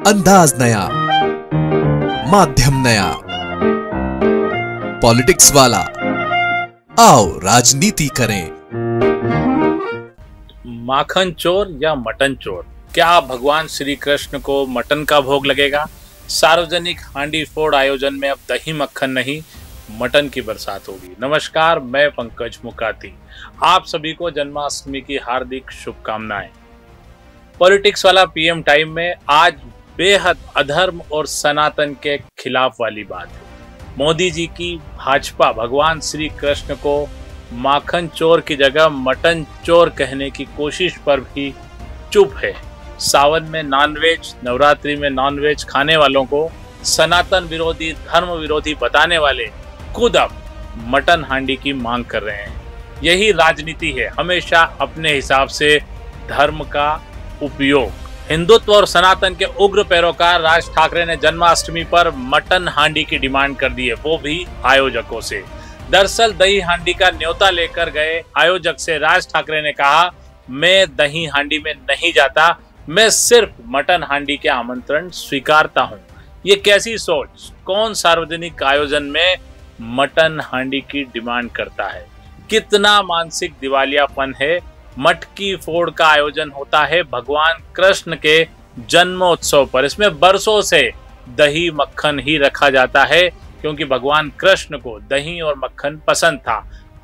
अंदाज नया, माध्यम नया, पॉलिटिक्स वाला, आओ राजनीति करें। माखन चोर या मटन चोर, क्या भगवान श्री कृष्ण को मटन का भोग लगेगा? सार्वजनिक हांडी फोड़ आयोजन में अब दही मक्खन नहीं, मटन की बरसात होगी। नमस्कार, मैं पंकज मुकाती, आप सभी को जन्माष्टमी की हार्दिक शुभकामनाएं। पॉलिटिक्स वाला पीएम टाइम में आज बेहद अधर्म और सनातन के खिलाफ वाली बात है। मोदी जी की भाजपा भगवान श्री कृष्ण को माखन चोर की जगह मटन चोर कहने की कोशिश पर भी चुप है। सावन में नॉनवेज, नवरात्रि में नॉनवेज खाने वालों को सनातन विरोधी, धर्म विरोधी बताने वाले खुद अब मटन हांडी की मांग कर रहे हैं। यही राजनीति है, हमेशा अपने हिसाब से धर्म का उपयोग। हिंदुत्व और सनातन के उग्र पैरोकार राज ठाकरे ने जन्माष्टमी पर मटन हांडी की डिमांड कर दी है, वो भी आयोजकों से। दरअसल दही हांडी का न्योता लेकर गए आयोजक से राज ठाकरे ने कहा, मैं दही हांडी में नहीं जाता, मैं सिर्फ मटन हांडी के आमंत्रण स्वीकारता हूं। ये कैसी सोच? कौन सार्वजनिक आयोजन में मटन हांडी की डिमांड करता है? कितना मानसिक दिवालियापन है। मटकी फोड़ का आयोजन होता है भगवान कृष्ण के जन्मोत्सव पर। इसमें बरसों से दही मक्खन ही रखा जाता है क्योंकि भगवान कृष्ण को दही और मक्खन पसंद था।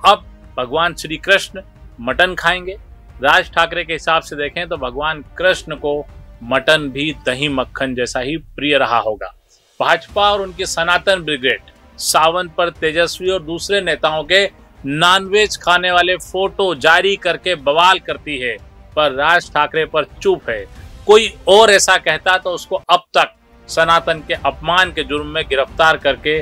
अब भगवान श्री कृष्ण मटन खाएंगे। राज ठाकरे के हिसाब से देखें तो भगवान कृष्ण को मटन भी दही मक्खन जैसा ही प्रिय रहा होगा। भाजपा और उनकी सनातन ब्रिगेड सावन पर तेजस्वी और दूसरे नेताओं के नॉनवेज खाने वाले फोटो जारी करके बवाल करती है, पर राज ठाकरे पर चुप है। कोई और ऐसा कहता तो उसको अब तक सनातन के अपमान के जुर्म में गिरफ्तार करके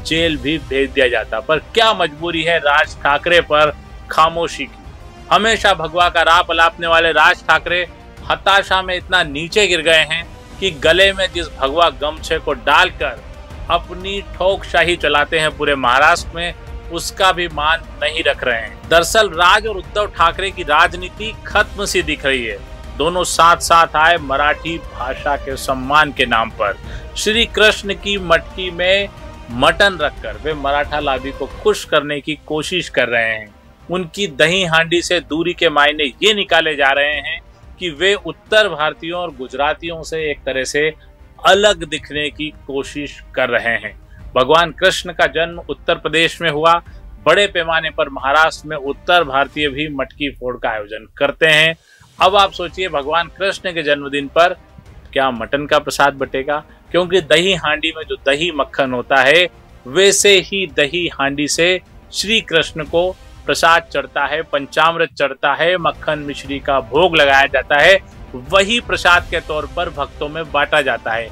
जेल भी भेज दिया जाता। पर क्या मजबूरी है राज ठाकरे पर खामोशी की? हमेशा भगवा का राह पलापने वाले राज ठाकरे हताशा में इतना नीचे गिर गए हैं कि गले में जिस भगवा गमछे को डालकर अपनी ठोकशाही चलाते हैं पूरे महाराष्ट्र में, उसका भी मान नहीं रख रहे हैं। दरअसल राज और उद्धव ठाकरे की राजनीति खत्म सी दिख रही है। दोनों साथ साथ आए मराठी भाषा के सम्मान के नाम पर। श्री कृष्ण की मटकी में मटन रखकर वे मराठा लाबी को खुश करने की कोशिश कर रहे हैं। उनकी दही हांडी से दूरी के मायने ये निकाले जा रहे हैं कि वे उत्तर भारतीयों और गुजरातियों से एक तरह से अलग दिखने की कोशिश कर रहे हैं। भगवान कृष्ण का जन्म उत्तर प्रदेश में हुआ, बड़े पैमाने पर महाराष्ट्र में उत्तर भारतीय भी मटकी फोड़ का आयोजन करते हैं। अब आप सोचिए, भगवान कृष्ण के जन्मदिन पर क्या मटन का प्रसाद बटेगा? क्योंकि दही हांडी में जो दही मक्खन होता है, वैसे ही दही हांडी से श्री कृष्ण को प्रसाद चढ़ता है, पंचामृत चढ़ता है, मक्खन मिश्री का भोग लगाया जाता है, वही प्रसाद के तौर पर भक्तों में बांटा जाता है।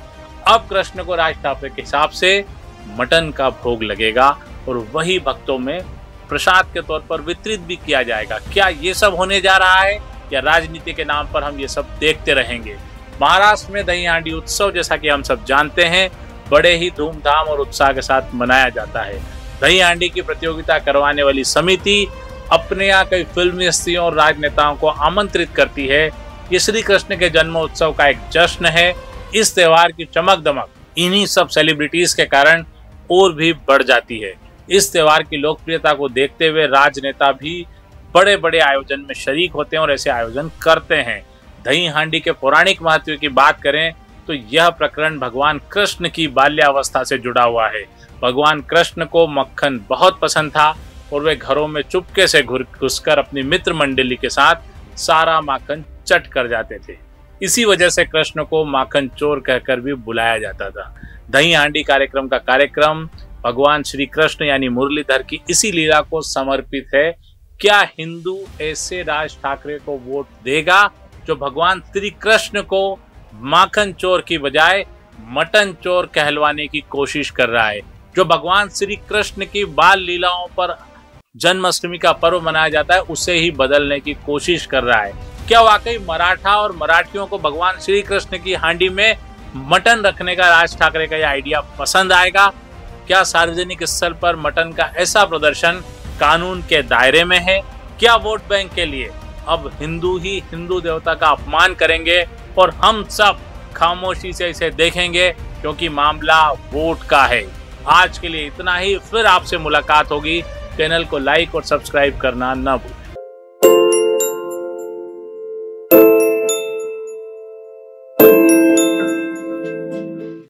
अब कृष्ण को राज ठाकरे के हिसाब से मटन का भोग लगेगा और वही भक्तों में प्रसाद के तौर पर वितरित भी किया जाएगा। क्या ये सब होने जा रहा है या राजनीति के नाम पर हम ये सब देखते रहेंगे? महाराष्ट्र में दही हांडी उत्सव, जैसा कि हम सब जानते हैं, बड़े ही धूमधाम और उत्साह के साथ मनाया जाता है। दही हांडी की प्रतियोगिता करवाने वाली समिति अपने यहाँ कई फिल्मी हस्तियों और राजनेताओं को आमंत्रित करती है। ये श्री कृष्ण के जन्मोत्सव का एक जश्न है। इस त्योहार की चमक दमक इन्हीं सब सेलिब्रिटीज के कारण और भी बढ़ जाती है। इस त्योहार की लोकप्रियता को देखते हुए राजनेता भी बड़े बड़े आयोजन में शरीक होते हैं और ऐसे आयोजन करते हैं। दही हांडी के पौराणिक महत्व की बात करें तो यह प्रकरण भगवान कृष्ण की बाल्यावस्था से जुड़ा हुआ है। भगवान कृष्ण को मक्खन बहुत पसंद था और वे घरों में चुपके से घुसकर अपनी मित्र मंडली के साथ सारा माखन चट कर जाते थे। इसी वजह से कृष्ण को माखन चोर कहकर भी बुलाया जाता था। दही हांडी कार्यक्रम का कार्यक्रम भगवान श्री कृष्ण यानी मुरलीधर की इसी लीला को समर्पित है। क्या हिंदू ऐसे राज ठाकरे को वोट देगा जो भगवान श्री कृष्ण को माखन चोर की बजाय मटन चोर कहलवाने की कोशिश कर रहा है? जो भगवान श्री कृष्ण की बाल लीलाओं पर जन्माष्टमी का पर्व मनाया जाता है, उसे ही बदलने की कोशिश कर रहा है? क्या वाकई मराठा और मराठियों को भगवान श्री कृष्ण की हांडी में मटन रखने का राज ठाकरे का यह आइडिया पसंद आएगा? क्या सार्वजनिक स्थल पर मटन का ऐसा प्रदर्शन कानून के दायरे में है? क्या वोट बैंक के लिए अब हिंदू ही हिंदू देवता का अपमान करेंगे और हम सब खामोशी से इसे देखेंगे, क्योंकि मामला वोट का है। आज के लिए इतना ही, फिर आपसे मुलाकात होगी। चैनल को लाइक और सब्सक्राइब करना न भूलें।